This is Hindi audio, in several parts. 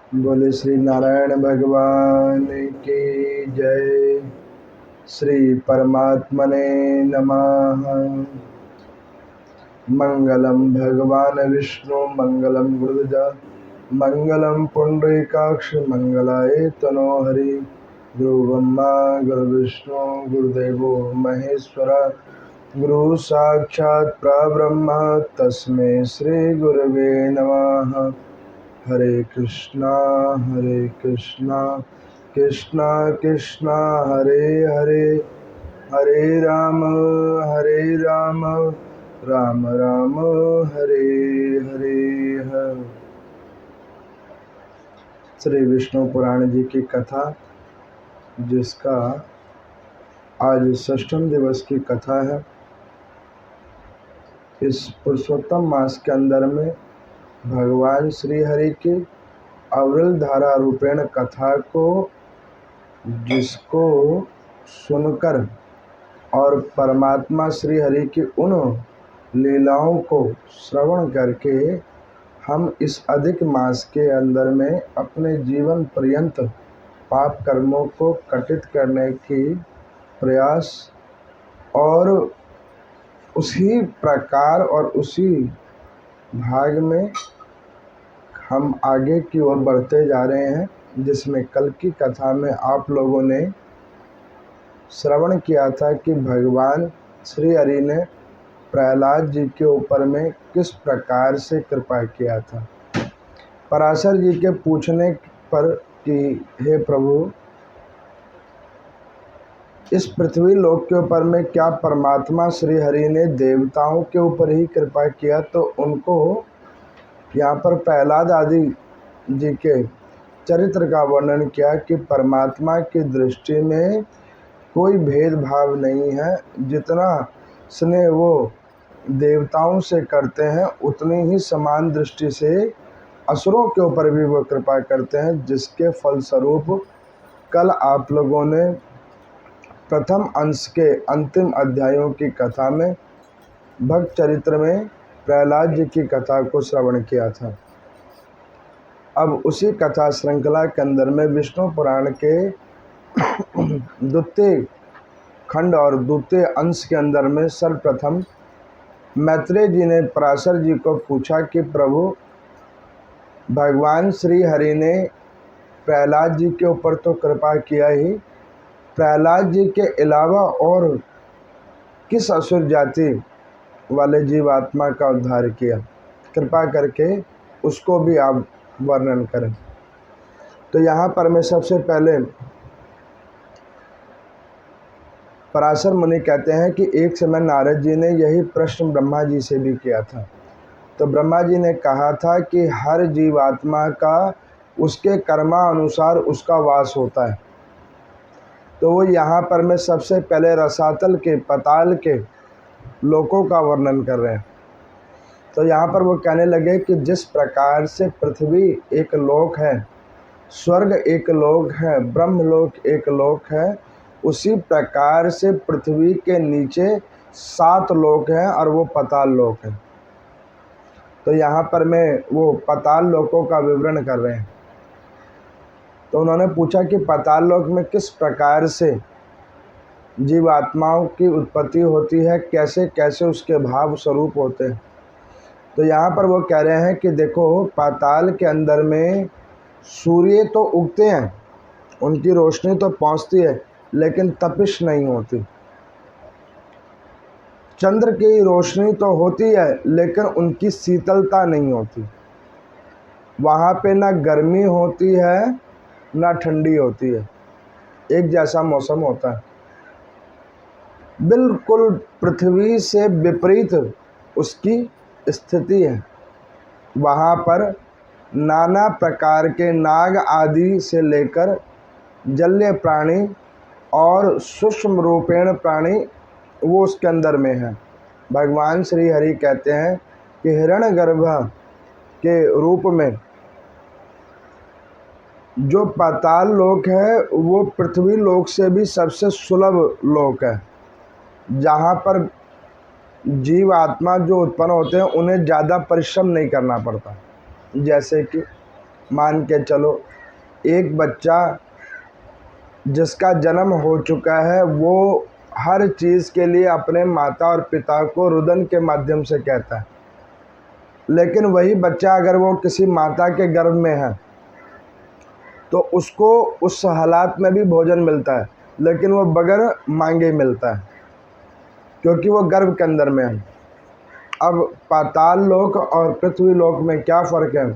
बोले श्री नारायण भगवान की जय। श्री परमात्मने नमः। मंगलम भगवान विष्णु मंगलम गुरुजा मंगलम पुंडरीकाक्ष मंगलाय तनोहरि। गुरु ब्रह्मा गुरु विष्णु गुरुदेवो महेश्वर गुरु साक्षात् परब्रह्म तस्मै श्री गुरवे नमः। हरे कृष्णा कृष्णा कृष्णा हरे हरे, हरे राम राम राम हरे हरे। श्री विष्णु पुराण जी की कथा, जिसका आज षष्ठम दिवस की कथा है। इस पुरुषोत्तम मास के अंदर में भगवान श्री हरि की अविरल धारा रूपेण कथा को, जिसको सुनकर और परमात्मा श्री हरि की उन लीलाओं को श्रवण करके हम इस अधिक मास के अंदर में अपने जीवन पर्यंत पाप कर्मों को कटित करने की प्रयास और उसी प्रकार और उसी भाग में हम आगे की ओर बढ़ते जा रहे हैं, जिसमें कल की कथा में आप लोगों ने श्रवण किया था कि भगवान श्री हरि ने प्रहलाद जी के ऊपर में किस प्रकार से कृपा किया था। पराशर जी के पूछने पर कि हे प्रभु, इस पृथ्वी लोक के ऊपर में क्या परमात्मा श्री हरि ने देवताओं के ऊपर ही कृपा किया? तो उनको यहाँ पर प्रहलाद आदि जी के चरित्र का वर्णन किया कि परमात्मा की दृष्टि में कोई भेदभाव नहीं है। जितना स्नेह वो देवताओं से करते हैं, उतनी ही समान दृष्टि से असुरों के ऊपर भी वो कृपा करते हैं, जिसके फलस्वरूप कल आप लोगों ने प्रथम अंश के अंतिम अध्यायों की कथा में भक्त चरित्र में प्रहलाद जी की कथा को श्रवण किया था। अब उसी कथा श्रृंखला के अंदर में विष्णु पुराण के द्वितीय खंड और द्वितीय अंश के अंदर में सर्वप्रथम मैत्रेय जी ने पराशर जी को पूछा कि प्रभु, भगवान श्री हरि ने प्रहलाद जी के ऊपर तो कृपा किया ही, प्रहलाद जी के अलावा और किस असुर जाति वाले जीवात्मा का उद्धार किया? कृपा करके उसको भी आप वर्णन करें। तो यहाँ पर मैं सबसे पहले पराशर मुनि कहते हैं कि एक समय नारद जी ने यही प्रश्न ब्रह्मा जी से भी किया था। तो ब्रह्मा जी ने कहा था कि हर जीवात्मा का उसके कर्मा अनुसार उसका वास होता है। तो वो यहाँ पर मैं सबसे पहले रसातल के पाताल के लोकों का वर्णन कर रहे हैं। तो यहाँ पर वो कहने लगे कि जिस प्रकार से पृथ्वी एक लोक है, स्वर्ग एक लोक है, ब्रह्मलोक एक लोक है, उसी प्रकार से पृथ्वी के नीचे 7 लोक हैं और वो पाताल लोक है। तो यहाँ पर मैं वो पाताल लोकों का विवरण कर रहे हैं। तो उन्होंने पूछा कि पाताल लोक में किस प्रकार से जीवात्माओं की उत्पत्ति होती है, कैसे कैसे उसके भाव स्वरूप होते हैं। तो यहाँ पर वो कह रहे हैं कि देखो, पाताल के अंदर में सूर्य तो उगते हैं, उनकी रोशनी तो पहुँचती है, लेकिन तपिश नहीं होती। चंद्र की रोशनी तो होती है, लेकिन उनकी शीतलता नहीं होती। वहाँ पे ना गर्मी होती है ना ठंडी होती है, एक जैसा मौसम होता है। बिल्कुल पृथ्वी से विपरीत उसकी स्थिति है। वहाँ पर नाना प्रकार के नाग आदि से लेकर जलीय प्राणी और सूक्ष्म रूपेण प्राणी वो उसके अंदर में है। भगवान श्री हरि कहते हैं कि हिरण्यगर्भ के रूप में जो पाताल लोक है वो पृथ्वी लोक से भी सबसे सुलभ लोक है, जहाँ पर जीव आत्मा जो उत्पन्न होते हैं उन्हें ज़्यादा परिश्रम नहीं करना पड़ता। जैसे कि मान के चलो एक बच्चा जिसका जन्म हो चुका है वो हर चीज़ के लिए अपने माता और पिता को रुदन के माध्यम से कहता है, लेकिन वही बच्चा अगर वो किसी माता के गर्भ में है तो उसको उस हालात में भी भोजन मिलता है, लेकिन वो बगैर मांगे मिलता है क्योंकि वो गर्भ के अंदर में है। अब पाताल लोक और पृथ्वी लोक में क्या फ़र्क है?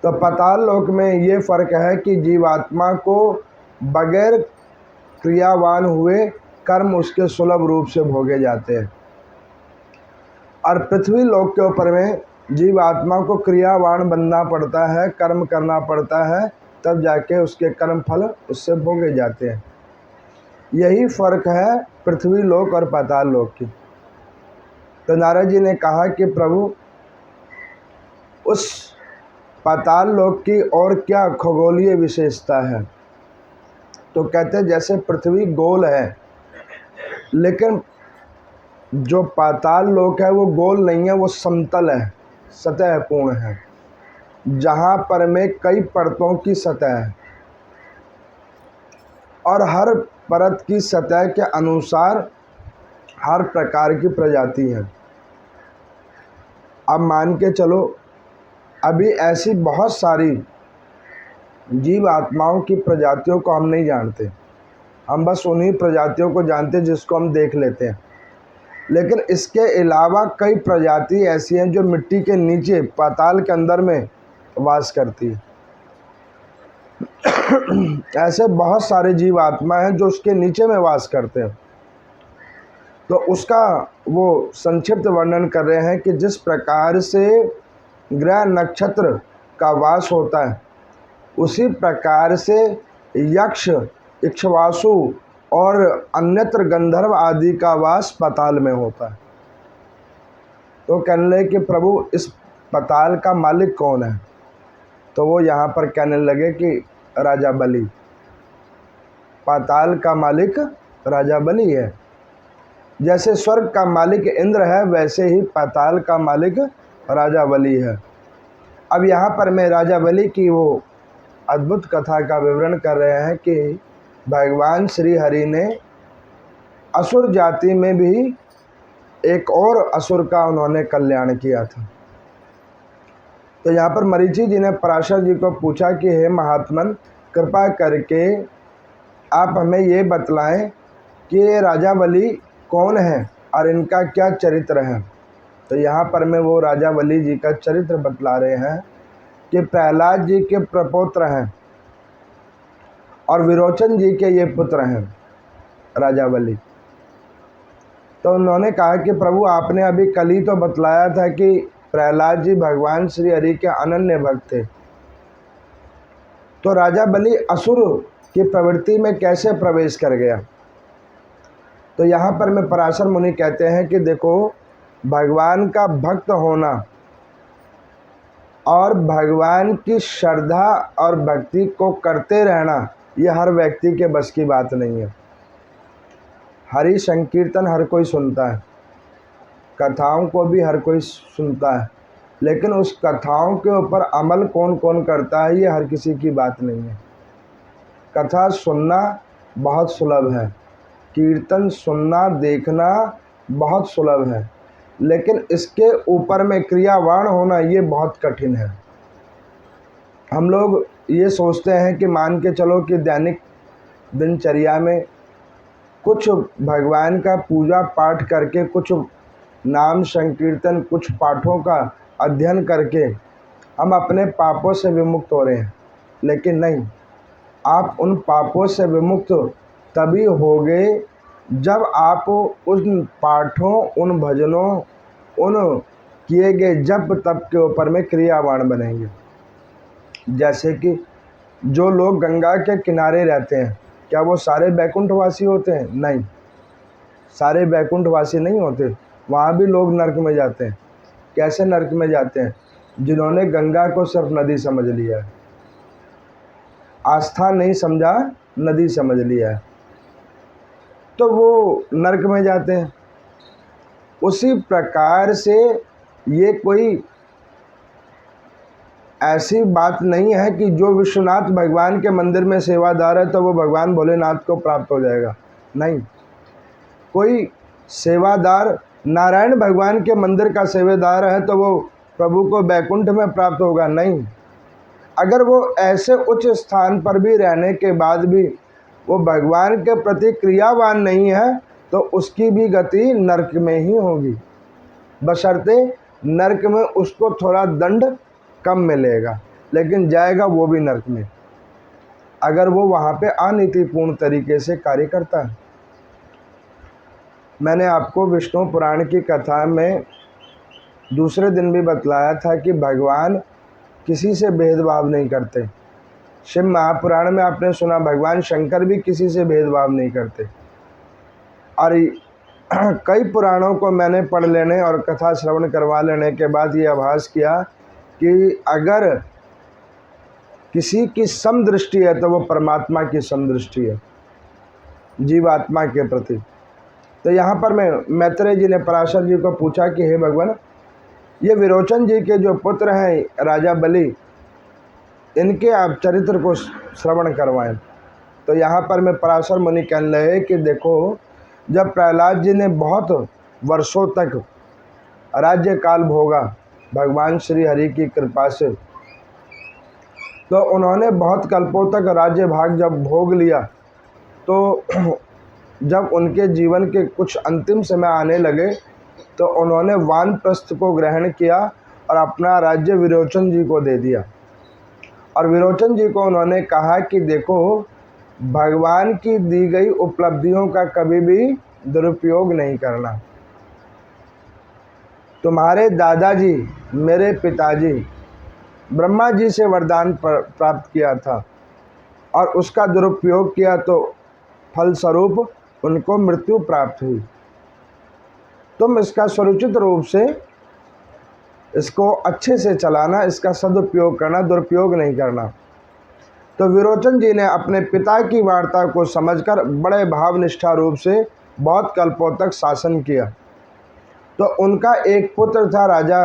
तो पाताल लोक में ये फ़र्क है कि जीवात्मा को बगैर क्रियावान हुए कर्म उसके सुलभ रूप से भोगे जाते हैं, और पृथ्वी लोक के ऊपर में जीवात्मा को क्रियावान बनना पड़ता है, कर्म करना पड़ता है, तब जाके उसके कर्म फल उससे भोगे जाते हैं। यही फ़र्क है पृथ्वी लोक और पाताल लोक की। तो नारद जी ने कहा कि प्रभु उस पाताल लोक की और क्या खगोलीय विशेषता है? तो कहते हैं जैसे पृथ्वी गोल है, लेकिन जो पाताल लोक है वो गोल नहीं है, वो समतल है, सतह पूर्ण है, जहाँ पर में कई परतों की सतह है और हर परत की सतह के अनुसार हर प्रकार की प्रजाति है। अब मान के चलो अभी ऐसी बहुत सारी जीव आत्माओं की प्रजातियों को हम नहीं जानते, हम बस उन्हीं प्रजातियों को जानते हैं जिसको हम देख लेते हैं, लेकिन इसके अलावा कई प्रजाति ऐसी हैं जो मिट्टी के नीचे पाताल के अंदर में वास करती है। ऐसे बहुत सारे जीव आत्मा हैं जो उसके नीचे में वास करते हैं। तो उसका वो संक्षिप्त वर्णन कर रहे हैं कि जिस प्रकार से ग्रह नक्षत्र का वास होता है उसी प्रकार से यक्ष, इक्ष्वासु और अन्यत्र गंधर्व आदि का वास पाताल में होता है। तो कहने लगे कि प्रभु इस पाताल का मालिक कौन है? तो वो यहाँ पर कहने लगे कि राजा बलि। पाताल का मालिक राजा बलि है। जैसे स्वर्ग का मालिक इंद्र है वैसे ही पाताल का मालिक राजा बलि है। अब यहाँ पर मैं राजा बलि की वो अद्भुत कथा का विवरण कर रहे हैं कि भगवान श्री हरि ने असुर जाति में भी एक और असुर का उन्होंने कल्याण किया था। तो यहाँ पर मरीचि जी ने पराशर जी को पूछा कि हे महात्मन, कृपा करके आप हमें ये बतलाएं कि ये राजा बलि कौन है और इनका क्या चरित्र है। तो यहाँ पर मैं वो राजा बलि जी का चरित्र बतला रहे हैं कि प्रहलाद जी के प्रपौत्र हैं और विरोचन जी के ये पुत्र हैं राजा बलि। तो उन्होंने कहा कि प्रभु आपने अभी कल ही तो बतलाया था कि प्रहलाद जी भगवान श्री हरि के अनन्य भक्त थे, तो राजा बलि असुर की प्रवृत्ति में कैसे प्रवेश कर गया? तो यहाँ पर में पराशर मुनि कहते हैं कि देखो, भगवान का भक्त होना और भगवान की श्रद्धा और भक्ति को करते रहना ये हर व्यक्ति के बस की बात नहीं है। हरि संकीर्तन हर कोई सुनता है, कथाओं को भी हर कोई सुनता है, लेकिन उस कथाओं के ऊपर अमल कौन कौन करता है ये हर किसी की बात नहीं है। कथा सुनना बहुत सुलभ है, कीर्तन सुनना देखना बहुत सुलभ है, लेकिन इसके ऊपर में क्रियावान होना ये बहुत कठिन है। हम लोग ये सोचते हैं कि मान के चलो कि दैनिक दिनचर्या में कुछ भगवान का पूजा पाठ करके, कुछ नाम संकीर्तन, कुछ पाठों का अध्ययन करके हम अपने पापों से विमुक्त हो रहे हैं, लेकिन नहीं, आप उन पापों से विमुक्त तभी होगे जब आप उन पाठों, उन भजनों, उन किए गए जप तप के ऊपर में क्रियावान बनेंगे। जैसे कि जो लोग गंगा के किनारे रहते हैं, क्या वो सारे बैकुंठवासी होते हैं? नहीं, सारे बैकुंठवासी नहीं होते। वहाँ भी लोग नरक में जाते हैं। कैसे नरक में जाते हैं? जिन्होंने गंगा को सिर्फ नदी समझ लिया है, आस्था नहीं समझा, नदी समझ लिया है, तो वो नरक में जाते हैं। उसी प्रकार से ये कोई ऐसी बात नहीं है कि जो विश्वनाथ भगवान के मंदिर में सेवादार है तो वो भगवान भोलेनाथ को प्राप्त हो जाएगा। नहीं, कोई सेवादार नारायण भगवान के मंदिर का सेवादार है तो वो प्रभु को बैकुंठ में प्राप्त होगा? नहीं। अगर वो ऐसे उच्च स्थान पर भी रहने के बाद भी वो भगवान के प्रति क्रियावान नहीं है तो उसकी भी गति नरक में ही होगी, बशर्ते नरक में उसको थोड़ा दंड कम मिलेगा, लेकिन जाएगा वो भी नरक में अगर वो वहाँ पे अनीतिपूर्ण तरीके से कार्य करता है। मैंने आपको विष्णु पुराण की कथा में दूसरे दिन भी बतलाया था कि भगवान किसी से भेदभाव नहीं करते। शिव महापुराण में आपने सुना भगवान शंकर भी किसी से भेदभाव नहीं करते। और कई पुराणों को मैंने पढ़ लेने और कथा श्रवण करवा लेने के बाद ये आभास किया कि अगर किसी की समदृष्टि है तो वो परमात्मा की समदृष्टि है जीवात्मा के प्रति। तो यहाँ पर मैत्रेय जी ने पराशर जी को पूछा कि हे भगवान, ये विरोचन जी के जो पुत्र हैं राजा बलि, इनके आप चरित्र को श्रवण करवाएं। तो यहाँ पर मैं पराशर मुनि कहने लगे कि देखो, जब प्रहलाद जी ने बहुत वर्षों तक राज्य काल भोगा भगवान श्री हरि की कृपा से, तो उन्होंने बहुत कल्पों तक राज्य भाग जब भोग लिया, तो जब उनके जीवन के कुछ अंतिम समय आने लगे तो उन्होंने वानप्रस्थ को ग्रहण किया और अपना राज्य विरोचन जी को दे दिया। और विरोचन जी को उन्होंने कहा कि देखो, भगवान की दी गई उपलब्धियों का कभी भी दुरुपयोग नहीं करना। तुम्हारे दादाजी, मेरे पिताजी ब्रह्मा जी से वरदान प्राप्त किया था और उसका दुरुपयोग किया तो फलस्वरूप उनको मृत्यु प्राप्त हुई। तुम इसका सुरक्षित रूप से इसको अच्छे से चलाना, इसका सदुपयोग करना, दुरुपयोग नहीं करना। तो विरोचन जी ने अपने पिता की वार्ता को समझकर बड़े भावनिष्ठा रूप से बहुत कल्पों तक शासन किया। तो उनका एक पुत्र था राजा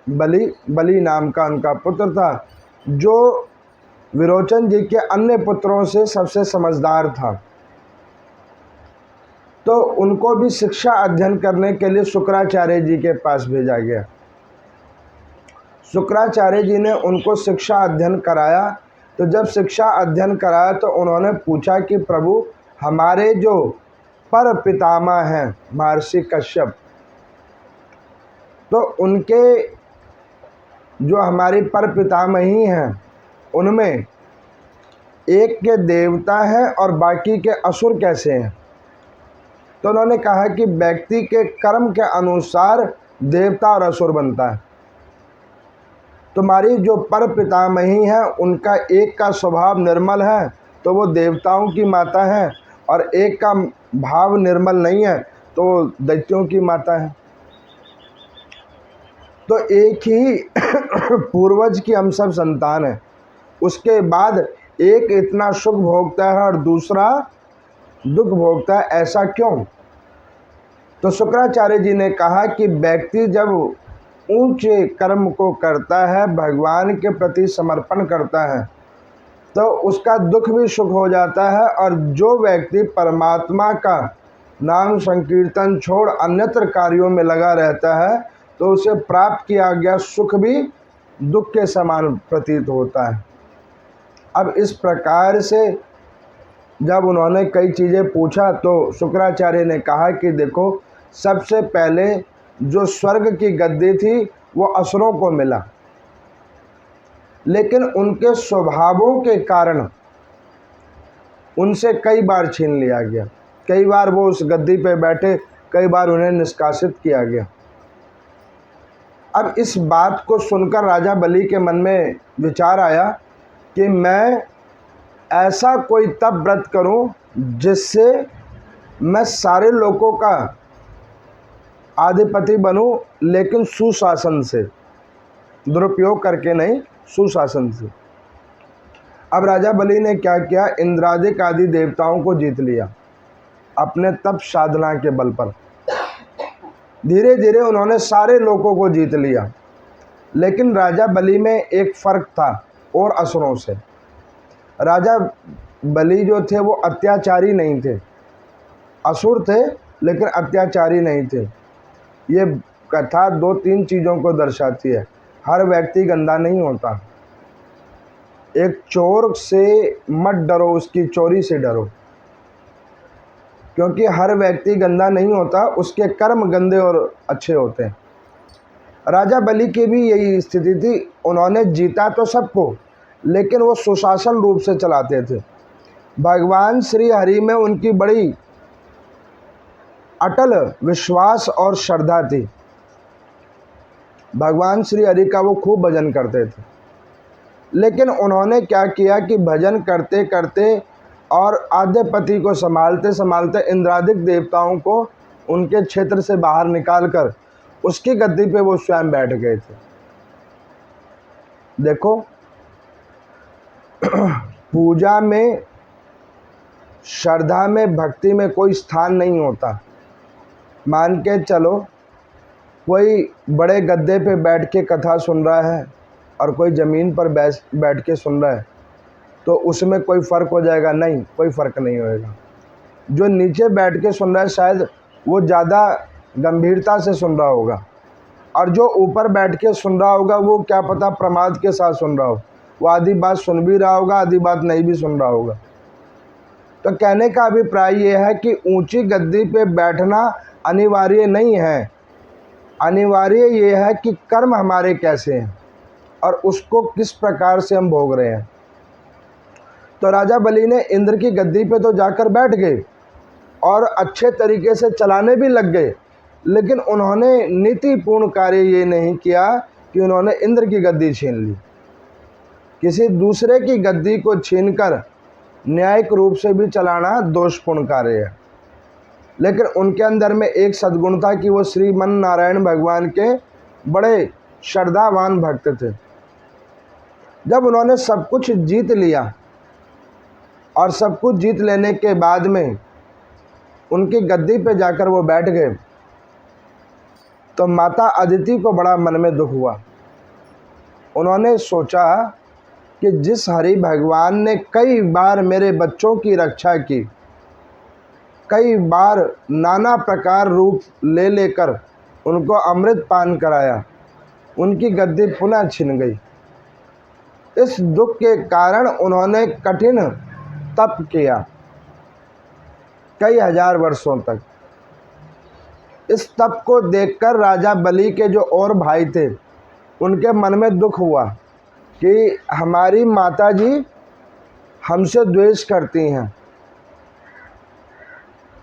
बलि, बलि नाम का उनका पुत्र था, जो विरोचन जी के अन्य पुत्रों से सबसे समझदार था। तो उनको भी शिक्षा अध्ययन करने के लिए शुक्राचार्य जी के पास भेजा गया। शुक्राचार्य जी ने उनको शिक्षा अध्ययन कराया। तो जब शिक्षा अध्ययन कराया तो उन्होंने पूछा कि प्रभु, हमारे जो पर पितामह हैं महर्षि कश्यप, तो उनके जो हमारी पर पितामही हैं उनमें एक के देवता हैं और बाकी के असुर कैसे हैं? तो उन्होंने कहा कि व्यक्ति के कर्म के अनुसार देवता और असुर बनता है। तुम्हारी जो पर पितामही है उनका एक का स्वभाव निर्मल है तो वो देवताओं की माता है, और एक का भाव निर्मल नहीं है तो दैत्यों की माता है। तो एक ही पूर्वज की हम सब संतान है। उसके बाद एक इतना सुख भोगता है और दूसरा दुख भोगता है, ऐसा क्यों? तो शुक्राचार्य जी ने कहा कि व्यक्ति जब ऊंचे कर्म को करता है, भगवान के प्रति समर्पण करता है, तो उसका दुख भी सुख हो जाता है। और जो व्यक्ति परमात्मा का नाम संकीर्तन छोड़ अन्यत्र कार्यों में लगा रहता है तो उसे प्राप्त किया गया सुख भी दुख के समान प्रतीत होता है। अब इस प्रकार से जब उन्होंने कई चीज़ें पूछा तो शुक्राचार्य ने कहा कि देखो, सबसे पहले जो स्वर्ग की गद्दी थी वो असुरों को मिला, लेकिन उनके स्वभावों के कारण उनसे कई बार छीन लिया गया। कई बार वो उस गद्दी पे बैठे, कई बार उन्हें निष्कासित किया गया। अब इस बात को सुनकर राजा बलि के मन में विचार आया कि मैं ऐसा कोई तप व्रत करूं जिससे मैं सारे लोगों का आधिपति बनूं, लेकिन सुशासन से, दुरुपयोग करके नहीं, सुशासन से। अब राजा बलि ने क्या किया, इंद्रादिक आदि देवताओं को जीत लिया अपने तप साधना के बल पर। धीरे धीरे उन्होंने सारे लोगों को जीत लिया। लेकिन राजा बलि में एक फ़र्क था और असुरों से। राजा बलि जो थे वो अत्याचारी नहीं थे, असुर थे लेकिन अत्याचारी नहीं थे। ये कथा 2-3 चीज़ों को दर्शाती है। हर व्यक्ति गंदा नहीं होता। एक चोर से मत डरो, उसकी चोरी से डरो, क्योंकि हर व्यक्ति गंदा नहीं होता, उसके कर्म गंदे और अच्छे होते हैं। राजा बलि की भी यही स्थिति थी। उन्होंने जीता तो सबको, लेकिन वो सुशासन रूप से चलाते थे। भगवान श्री हरि में उनकी बड़ी अटल विश्वास और श्रद्धा थी। भगवान श्री हरि का वो खूब भजन करते थे। लेकिन उन्होंने क्या किया कि भजन करते करते और आद्यपति को संभालते संभालते इंद्रादिक देवताओं को उनके क्षेत्र से बाहर निकालकर उसकी गद्दी पे वो स्वयं बैठ गए थे। देखो, पूजा में, श्रद्धा में, भक्ति में कोई स्थान नहीं होता। मान के चलो कोई बड़े गद्दे पे बैठ के कथा सुन रहा है और कोई ज़मीन पर बैठ के सुन रहा है, तो उसमें कोई फ़र्क हो जाएगा? नहीं, कोई फ़र्क नहीं होएगा। जो नीचे बैठ के सुन रहा है शायद वो ज़्यादा गंभीरता से सुन रहा होगा, और जो ऊपर बैठ के सुन रहा होगा वो क्या पता प्रमाद के साथ सुन रहा हो। वो आधी बात सुन भी रहा होगा, आधी बात नहीं भी सुन रहा होगा। तो कहने का अभिप्राय ये है कि ऊंची गद्दी पे बैठना अनिवार्य नहीं है। अनिवार्य ये है कि कर्म हमारे कैसे हैं और उसको किस प्रकार से हम भोग रहे हैं। तो राजा बलि ने इंद्र की गद्दी पे तो जाकर बैठ गए और अच्छे तरीके से चलाने भी लग गए, लेकिन उन्होंने नीतिपूर्ण कार्य ये नहीं किया कि उन्होंने इंद्र की गद्दी छीन ली। किसी दूसरे की गद्दी को छीनकर न्यायिक रूप से भी चलाना दोषपूर्ण कार्य है। लेकिन उनके अंदर में एक सद्गुण था कि वो श्रीमन नारायण भगवान के बड़े श्रद्धावान भक्त थे। जब उन्होंने सब कुछ जीत लिया और सब कुछ जीत लेने के बाद में उनकी गद्दी पे जाकर वो बैठ गए, तो माता अदिति को बड़ा मन में दुख हुआ। उन्होंने सोचा कि जिस हरि भगवान ने कई बार मेरे बच्चों की रक्षा की, कई बार नाना प्रकार रूप ले लेकर उनको अमृत पान कराया, उनकी गद्दी पुनः छिन गई। इस दुख के कारण उन्होंने कठिन तप किया कई हजार वर्षों तक। इस तप को देखकर राजा बलि के जो और भाई थे उनके मन में दुख हुआ कि हमारी माता जी हमसे द्वेष करती हैं।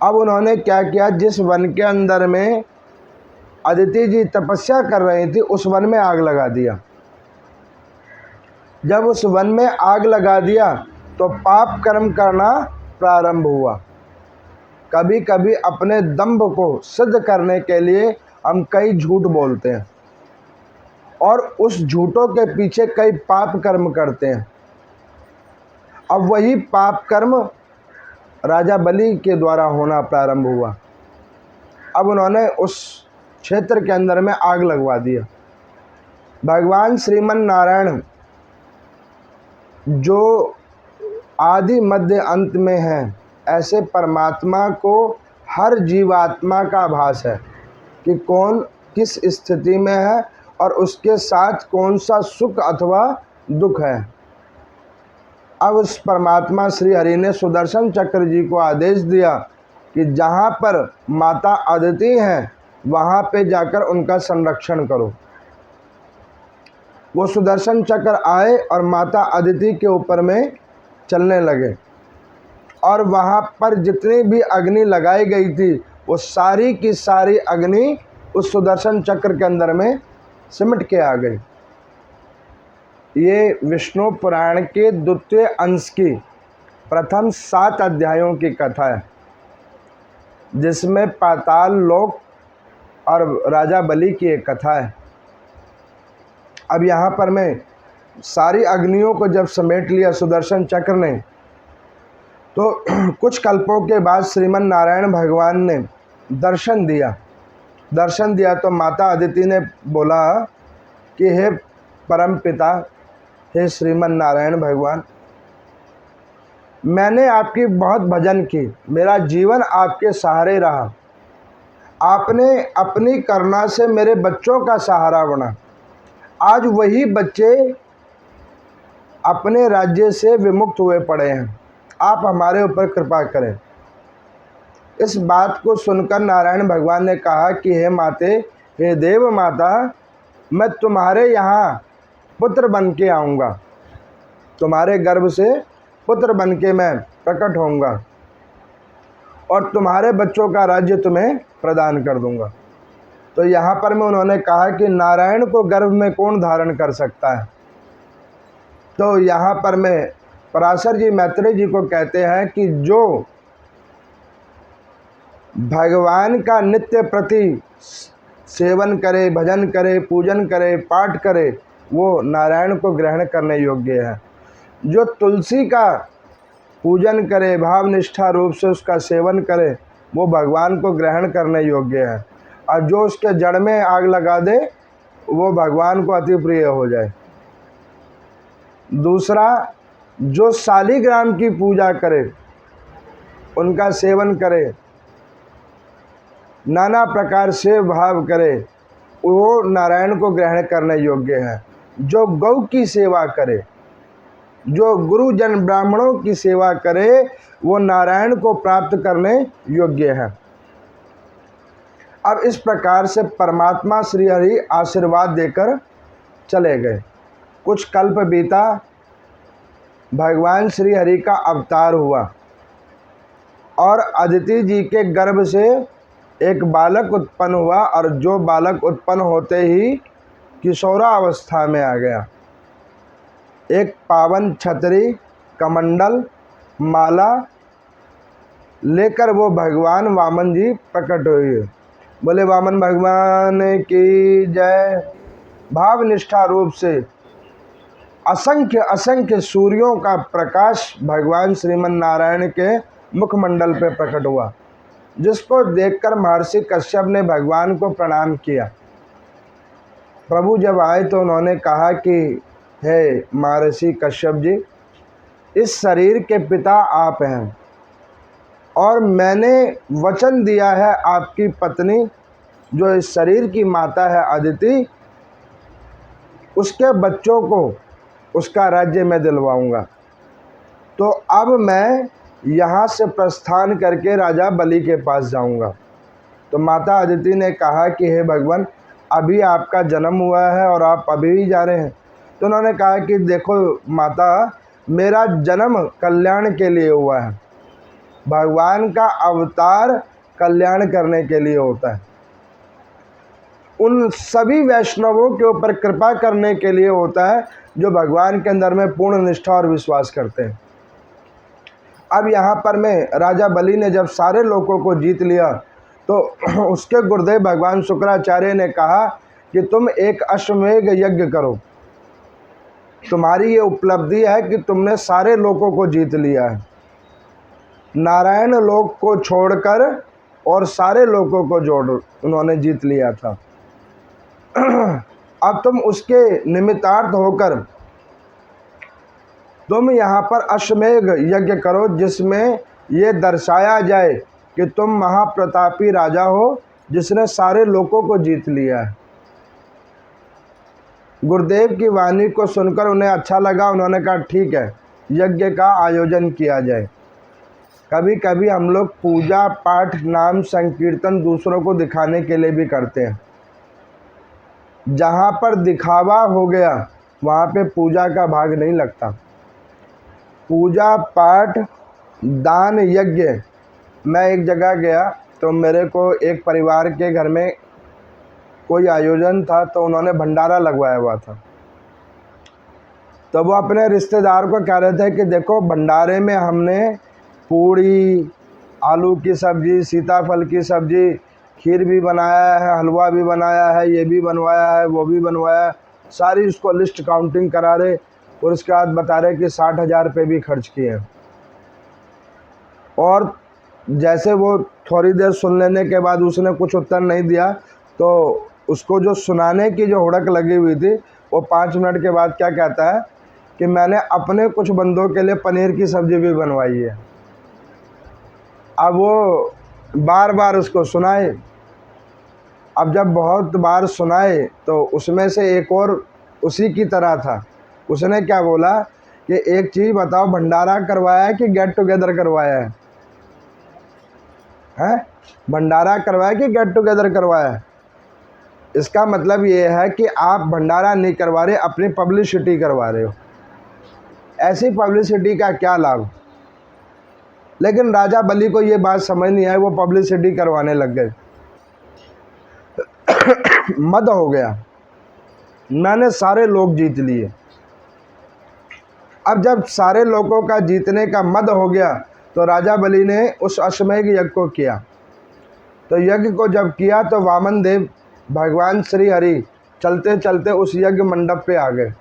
अब उन्होंने क्या किया, जिस वन के अंदर में अदिति जी तपस्या कर रही थी उस वन में आग लगा दिया। जब उस वन में आग लगा दिया तो पाप कर्म करना प्रारंभ हुआ। कभी कभी अपने दंभ को सिद्ध करने के लिए हम कई झूठ बोलते हैं और उस झूठों के पीछे कई पाप कर्म करते हैं। अब वही पाप कर्म राजा बलि के द्वारा होना प्रारंभ हुआ। अब उन्होंने उस क्षेत्र के अंदर में आग लगवा दिया। भगवान श्रीमन नारायण जो आदि मध्य अंत में है, ऐसे परमात्मा को हर जीवात्मा का आभास है कि कौन किस स्थिति में है और उसके साथ कौन सा सुख अथवा दुख है। अब उस परमात्मा श्री हरि ने सुदर्शन चक्र जी को आदेश दिया कि जहाँ पर माता अदिति हैं वहाँ पे जाकर उनका संरक्षण करो। वो सुदर्शन चक्र आए और माता अदिति के ऊपर में चलने लगे और वहाँ पर जितनी भी अग्नि लगाई गई थी वो सारी की सारी अग्नि उस सुदर्शन चक्र के अंदर में सिमट के आ गई। ये विष्णु पुराण के द्वितीय अंश की प्रथम 7 अध्यायों की कथा है, जिसमें पाताल लोक और राजा बलि की एक कथा है। अब यहाँ पर मैं सारी अग्नियों को जब समेट लिया सुदर्शन चक्र ने, तो कुछ कल्पों के बाद श्रीमन नारायण भगवान ने दर्शन दिया। तो माता अदिति ने बोला कि हे परम पिता, हे श्रीमन नारायण भगवान, मैंने आपकी बहुत भजन की, मेरा जीवन आपके सहारे रहा। आपने अपनी करुणा से मेरे बच्चों का सहारा बना। आज वही बच्चे अपने राज्य से विमुक्त हुए पड़े हैं। आप हमारे ऊपर कृपा करें। इस बात को सुनकर नारायण भगवान ने कहा कि हे माते, हे देव माता, मैं तुम्हारे यहाँ पुत्र बन के आऊँगा, तुम्हारे गर्भ से पुत्र बन के मैं प्रकट होऊंगा और तुम्हारे बच्चों का राज्य तुम्हें प्रदान कर दूंगा। तो यहाँ पर में उन्होंने कहा कि नारायण को गर्भ में कौन धारण कर सकता है। तो यहाँ पर में पराशर जी मैत्रेय जी को कहते हैं कि जो भगवान का नित्य प्रति सेवन करे, भजन करे, पूजन करे, पाठ करे, वो नारायण को ग्रहण करने योग्य है। जो तुलसी का पूजन करे, भाव निष्ठा रूप से उसका सेवन करे, वो भगवान को ग्रहण करने योग्य है। और जो उसके जड़ में आग लगा दे, वो भगवान को अति प्रिय हो जाए। दूसरा, जो शालिग्राम की पूजा करे, उनका सेवन करे, नाना प्रकार से भाव करे, वो नारायण को ग्रहण करने योग्य है। जो गौ की सेवा करे, जो गुरुजन ब्राह्मणों की सेवा करे, वो नारायण को प्राप्त करने योग्य है। अब इस प्रकार से परमात्मा श्री हरि आशीर्वाद देकर चले गए। कुछ कल्प बीता, भगवान श्री हरि का अवतार हुआ और अदिति जी के गर्भ से एक बालक उत्पन्न हुआ, और जो बालक उत्पन्न होते ही किशोरावस्था में आ गया। एक पावन छतरी, कमंडल, माला लेकर वो भगवान वामन जी प्रकट हुए। बोले वामन भगवान की जय। भाव निष्ठा रूप से असंख्य असंख्य सूर्यों का प्रकाश भगवान श्रीमन नारायण के मुखमंडल पे प्रकट हुआ, जिसको देखकर महर्षि कश्यप ने भगवान को प्रणाम किया। प्रभु जब आए तो उन्होंने कहा कि हे महर्षि कश्यप जी, इस शरीर के पिता आप हैं और मैंने वचन दिया है आपकी पत्नी जो इस शरीर की माता है अदिति, उसके बच्चों को उसका राज्य में दिलवाऊंगा। तो अब मैं यहाँ से प्रस्थान करके राजा बलि के पास जाऊंगा। तो माता अदिति ने कहा कि हे भगवान, अभी आपका जन्म हुआ है और आप अभी भी जा रहे हैं। तो उन्होंने कहा कि देखो माता, मेरा जन्म कल्याण के लिए हुआ है। भगवान का अवतार कल्याण करने के लिए होता है, उन सभी वैष्णवों के ऊपर कृपा करने के लिए होता है जो भगवान के अंदर में पूर्ण निष्ठा और विश्वास करते हैं। अब यहाँ पर में राजा बलि ने जब सारे लोगों को जीत लिया तो उसके गुरुदेव भगवान शुक्राचार्य ने कहा कि तुम एक अश्वमेध यज्ञ करो। तुम्हारी ये उपलब्धि है कि तुमने सारे लोगों को जीत लिया है, नारायण लोक को छोड़कर और सारे लोगों को जोड़ उन्होंने जीत लिया था। अब तुम उसके निमित्तार्थ होकर तुम यहाँ पर अश्वमेध यज्ञ करो, जिसमें ये दर्शाया जाए कि तुम महाप्रतापी राजा हो जिसने सारे लोगों को जीत लिया है। गुरुदेव की वाणी को सुनकर उन्हें अच्छा लगा। उन्होंने कहा ठीक है, यज्ञ का आयोजन किया जाए। कभी कभी हम लोग पूजा पाठ नाम संकीर्तन दूसरों को दिखाने के लिए भी करते हैं। जहाँ पर दिखावा हो गया वहाँ पे पूजा का भाग नहीं लगता। पूजा पाठ दान यज्ञ, मैं एक जगह गया तो मेरे को एक परिवार के घर में कोई आयोजन था, तो उन्होंने भंडारा लगवाया हुआ था। तो वो अपने रिश्तेदार को कह रहे थे कि देखो भंडारे में हमने पूड़ी, आलू की सब्ज़ी, सीताफल की सब्ज़ी, खीर भी बनाया है, हलवा भी बनाया है, ये भी बनवाया है, वो भी बनवाया है। सारी उसको लिस्ट काउंटिंग करा रहे और उसके बाद बता रहे कि 60,000 रुपये भी खर्च किए हैं। और जैसे वो थोड़ी देर सुन लेने के बाद उसने कुछ उत्तर नहीं दिया, तो उसको जो सुनाने की जो हुड़क लगी हुई थी, वो 5 मिनट के बाद क्या कहता है कि मैंने अपने कुछ बंदों के लिए पनीर की सब्जी भी बनवाई है। अब वो बार बार उसको सुनाए। अब जब बहुत बार सुनाए तो उसमें से एक और उसी की तरह था। उसने क्या बोला कि एक चीज़ बताओ, भंडारा करवाया है कि गेट टुगेदर करवाया है? हैं? भंडारा करवाया कि गेट टुगेदर करवाया है? इसका मतलब ये है कि आप भंडारा नहीं करवा रहे, अपनी पब्लिसिटी करवा रहे हो। ऐसी पब्लिसिटी का क्या लाभ? लेकिन राजा बलि को ये बात समझ नहीं आई, वो पब्लिसिटी करवाने लग गए। मद हो गया, मैंने सारे लोग जीत लिए। अब जब सारे लोगों का जीतने का मद हो गया तो राजा बलि ने उस अश्वमेध यज्ञ को किया। तो यज्ञ को जब किया तो वामन देव भगवान श्री हरि चलते चलते उस यज्ञ मंडप पे आ गए।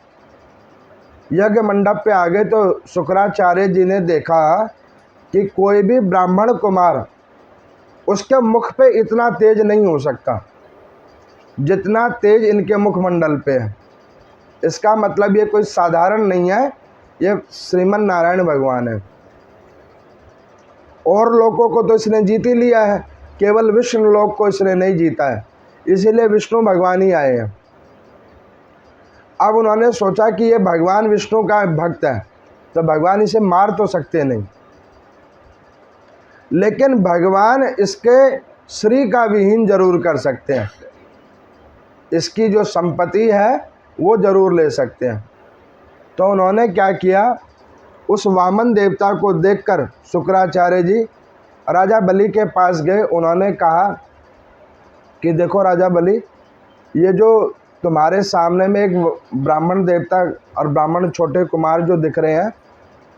यज्ञ मंडप पे आ गए तो शुक्राचार्य जी ने देखा कि कोई भी ब्राह्मण कुमार उसके मुख पे इतना तेज नहीं हो सकता जितना तेज इनके मुखमंडल पे है। इसका मतलब ये कोई साधारण नहीं है, ये श्रीमन नारायण भगवान है। और लोगों को तो इसने जीत ही लिया है, केवल विष्णु लोक को इसने नहीं जीता है, इसीलिए विष्णु भगवान ही आए हैं। अब उन्होंने सोचा कि ये भगवान विष्णु का भक्त है तो भगवान इसे मार तो सकते नहीं, लेकिन भगवान इसके श्री का विहीन जरूर कर सकते हैं, इसकी जो संपत्ति है वो जरूर ले सकते हैं। तो उन्होंने क्या किया, उस वामन देवता को देखकर शुक्राचार्य जी राजा बलि के पास गए। उन्होंने कहा कि देखो राजा बलि, ये जो तुम्हारे सामने में एक ब्राह्मण देवता और ब्राह्मण छोटे कुमार जो दिख रहे हैं,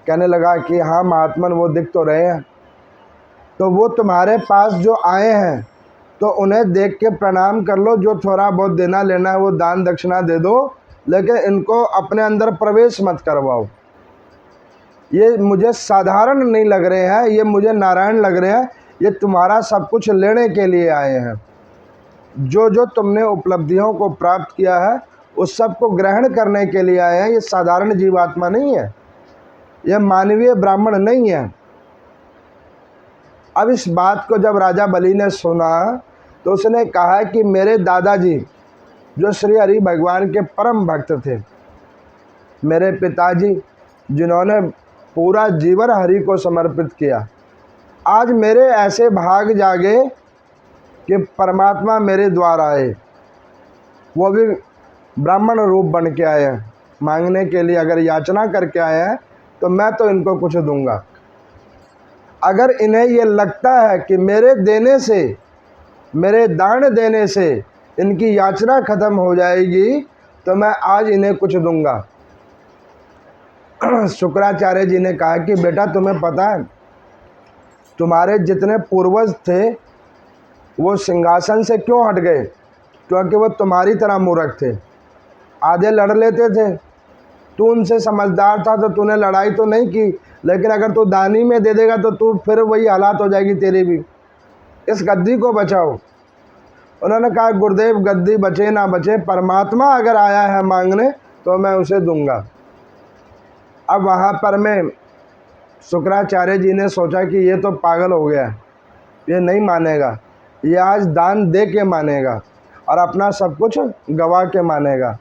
कहने लगा कि हाँ महात्मन वो दिख तो रहे हैं, तो वो तुम्हारे पास जो आए हैं तो उन्हें देख के प्रणाम कर लो, जो थोड़ा बहुत देना लेना है वो दान दक्षिणा दे दो, लेकिन इनको अपने अंदर प्रवेश मत करवाओ। ये मुझे साधारण नहीं लग रहे हैं, ये मुझे नारायण लग रहे हैं, ये तुम्हारा सब कुछ लेने के लिए आए हैं। जो जो तुमने उपलब्धियों को प्राप्त किया है उस सब को ग्रहण करने के लिए आए हैं। ये साधारण जीवात्मा नहीं है, ये मानवीय ब्राह्मण नहीं है। अब इस बात को जब राजा बलि ने सुना तो उसने कहा कि मेरे दादाजी जो श्री हरि भगवान के परम भक्त थे, मेरे पिताजी जिन्होंने पूरा जीवन हरि को समर्पित किया, आज मेरे ऐसे भाग जागे कि परमात्मा मेरे द्वार आए, वो भी ब्राह्मण रूप बन के आए हैं मांगने के लिए। अगर याचना करके आए हैं तो मैं तो इनको कुछ दूंगा। अगर इन्हें ये लगता है कि मेरे देने से, मेरे दान देने से इनकी याचना खत्म हो जाएगी तो मैं आज इन्हें कुछ दूंगा। शुक्राचार्य जी ने कहा कि बेटा तुम्हें पता है तुम्हारे जितने पूर्वज थे वो सिंहासन से क्यों हट गए? क्योंकि वो तुम्हारी तरह मूर्ख थे, आधे लड़ लेते थे। तू उनसे समझदार था तो तूने लड़ाई तो नहीं की, लेकिन अगर तू दानी में दे देगा तो तू फिर वही हालात हो जाएगी तेरी भी। इस गद्दी को बचाओ। उन्होंने कहा गुरुदेव गद्दी बचे ना बचे, परमात्मा अगर आया है मांगने तो मैं उसे दूंगा। अब वहाँ पर मैं शुक्राचार्य जी ने सोचा कि ये तो पागल हो गया, ये नहीं मानेगा, ये आज दान दे के मानेगा और अपना सब कुछ गवा के मानेगा।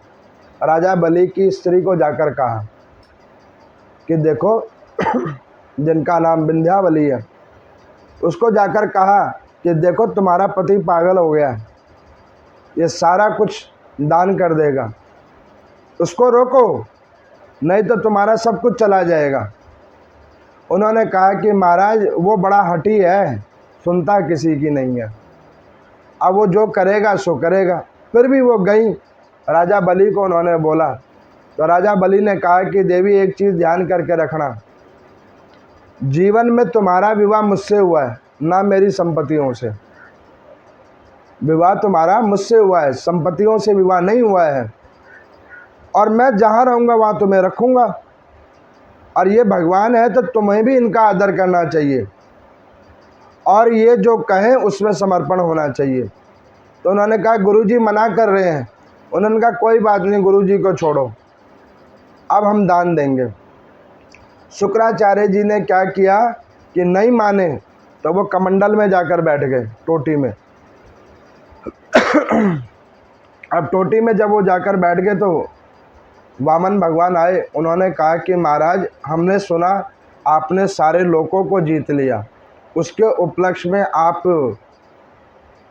राजा बलि की स्त्री को जाकर कहा कि देखो जिनका नाम विंध्यावली है, उसको जाकर कहा कि देखो तुम्हारा पति पागल हो गया, ये सारा कुछ दान कर देगा, उसको रोको नहीं तो तुम्हारा सब कुछ चला जाएगा। उन्होंने कहा कि महाराज वो बड़ा हठी है, सुनता किसी की नहीं है, अब वो जो करेगा सो करेगा। फिर भी वो गई, राजा बलि को उन्होंने बोला तो राजा बलि ने कहा कि देवी एक चीज़ ध्यान करके रखना, जीवन में तुम्हारा विवाह मुझसे हुआ है ना मेरी संपत्तियों से। विवाह तुम्हारा मुझसे हुआ है, संपत्तियों से विवाह नहीं हुआ है। और मैं जहाँ रहूँगा वहाँ तुम्हें रखूँगा, और ये भगवान है तो तुम्हें भी इनका आदर करना चाहिए और ये जो कहें उसमें समर्पण होना चाहिए। तो उन्होंने कहा गुरुजी मना कर रहे हैं, उन्होंने कहा कोई बात नहीं गुरुजी को छोड़ो, अब हम दान देंगे। शुक्राचार्य जी ने क्या किया कि नहीं माने तो वो कमंडल में जाकर बैठ गए, टोटी में। अब टोटी में जब वो जाकर बैठ गए तो वामन भगवान आए। उन्होंने कहा कि महाराज हमने सुना आपने सारे लोगों को जीत लिया, उसके उपलक्ष्य में आप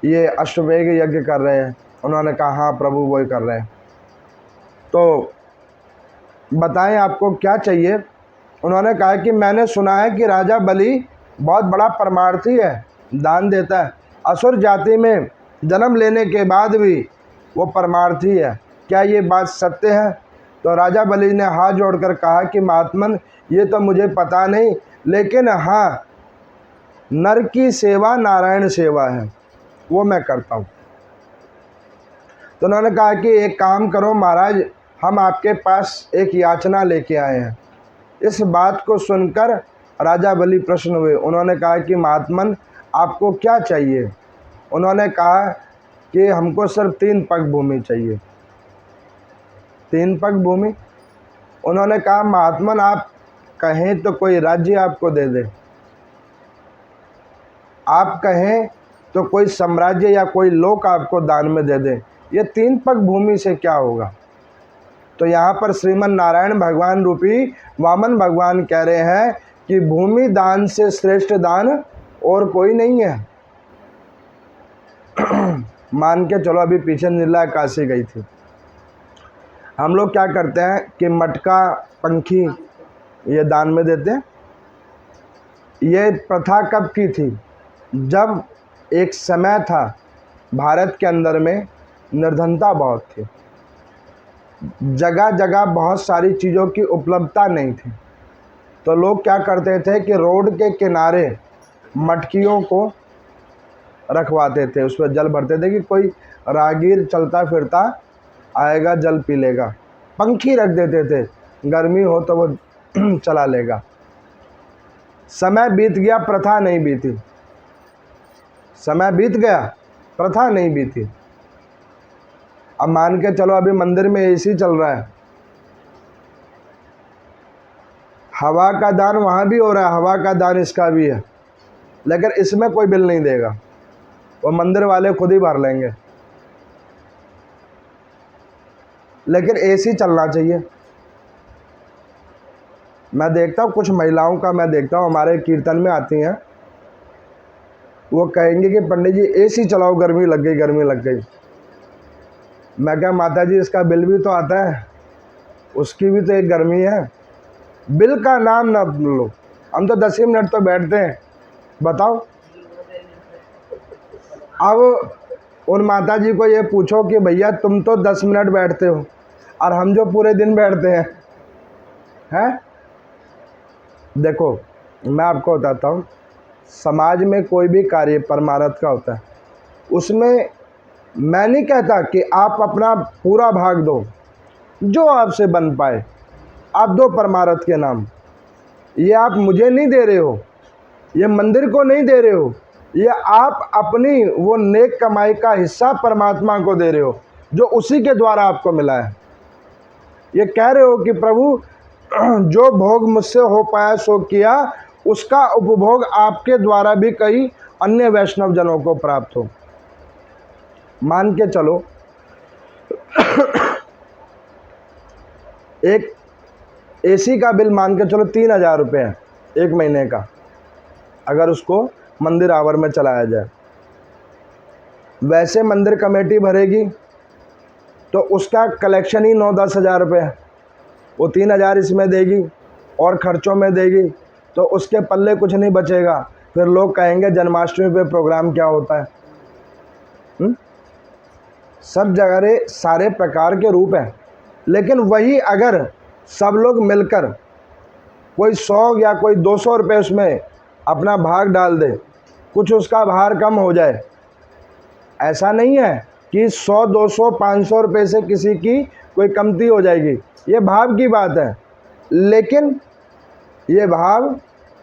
ये अश्वमेध यज्ञ कर रहे हैं। उन्होंने कहा हाँ प्रभु वही कर रहे हैं। तो बताएं आपको क्या चाहिए। उन्होंने कहा कि मैंने सुना है कि राजा बलि बहुत बड़ा परमार्थी है, दान देता है, असुर जाति में जन्म लेने के बाद भी वो परमार्थी है, क्या ये बात सत्य है? तो राजा बलि ने हाथ जोड़कर कहा कि महात्मन ये तो मुझे पता नहीं, लेकिन हाँ नर की सेवा नारायण सेवा है, वो मैं करता हूँ। तो उन्होंने कहा कि एक काम करो महाराज, हम आपके पास एक याचना लेके आए हैं। इस बात को सुनकर राजा बलि प्रसन्न हुए। उन्होंने कहा कि महात्मन आपको क्या चाहिए? उन्होंने कहा कि हमको सिर्फ 3 पग भूमि चाहिए। 3 पग भूमि? उन्होंने कहा महात्मन आप कहें तो कोई राज्य आपको दे दे, आप कहें तो कोई साम्राज्य या कोई लोक आपको दान में दे दे, ये 3 पग भूमि से क्या होगा? तो यहाँ पर श्रीमन नारायण भगवान रूपी वामन भगवान कह रहे हैं कि भूमि दान से श्रेष्ठ दान और कोई नहीं है। मान के चलो अभी पीछे निर्मला काशी गई थी, हम लोग क्या करते हैं कि मटका पंखी ये दान में देते हैं। ये प्रथा कब की थी? जब एक समय था भारत के अंदर में निर्धनता बहुत थी, जगह जगह बहुत सारी चीज़ों की उपलब्धता नहीं थी, तो लोग क्या करते थे कि रोड के किनारे मटकियों को रखवाते थे, उसमें जल भरते थे कि कोई राहगीर चलता फिरता आएगा जल पी लेगा। पंखी रख देते थे, गर्मी हो तो वो चला लेगा। समय बीत गया, प्रथा नहीं बीती। समय बीत गया, प्रथा नहीं बीती। अब मान के चलो अभी मंदिर में एसी चल रहा है, हवा का दान वहाँ भी हो रहा है, हवा का दान इसका भी है, लेकिन इसमें कोई बिल नहीं देगा, वो मंदिर वाले खुद ही भर लेंगे। लेकिन एसी चलना चाहिए। मैं देखता हूँ कुछ महिलाओं का, मैं देखता हूँ हमारे कीर्तन में आती हैं, वो कहेंगे कि पंडित जी एसी चलाओ, गर्मी लग गई, गर्मी लग गई। मैं क्या माता जी इसका बिल भी तो आता है, उसकी भी तो एक गर्मी है, बिल का नाम ना लो, हम तो 10 ही मिनट तो बैठते हैं, बताओ। अब उन माता जी को ये पूछो कि भैया तुम तो 10 मिनट बैठते हो और हम जो पूरे दिन बैठते हैं। देखो मैं आपको बताता हूँ, समाज में कोई भी कार्य परमार्थ का होता है, उसमें मैं नहीं कहता कि आप अपना पूरा भाग दो, जो आपसे बन पाए आप दो परमार्थ के नाम। ये आप मुझे नहीं दे रहे हो, ये मंदिर को नहीं दे रहे हो, ये आप अपनी वो नेक कमाई का हिस्सा परमात्मा को दे रहे हो, जो उसी के द्वारा आपको मिला है। ये कह रहे हो कि प्रभु जो भोग मुझसे हो पाया सो किया, उसका उपभोग आपके द्वारा भी कई अन्य वैष्णव जनों को प्राप्त हो। मान के चलो एक एसी का बिल मान के चलो 3000 रुपये है 1 महीने का, अगर उसको मंदिर आवर में चलाया जाए। वैसे मंदिर कमेटी भरेगी तो उसका कलेक्शन ही 9-10 हज़ार रुपये है, वो 3000 इसमें देगी और ख़र्चों में देगी, तो उसके पल्ले कुछ नहीं बचेगा। फिर लोग कहेंगे जन्माष्टमी पे प्रोग्राम क्या होता है। सब जगह सारे प्रकार के रूप हैं, लेकिन वही अगर सब लोग मिलकर कोई 100 या कोई 200 रुपये उसमें अपना भाग डाल दे, कुछ उसका भार कम हो जाए। ऐसा नहीं है कि 100, 200, 500 रुपये से किसी की कोई कमती हो जाएगी, ये भाव की बात है, लेकिन ये भाव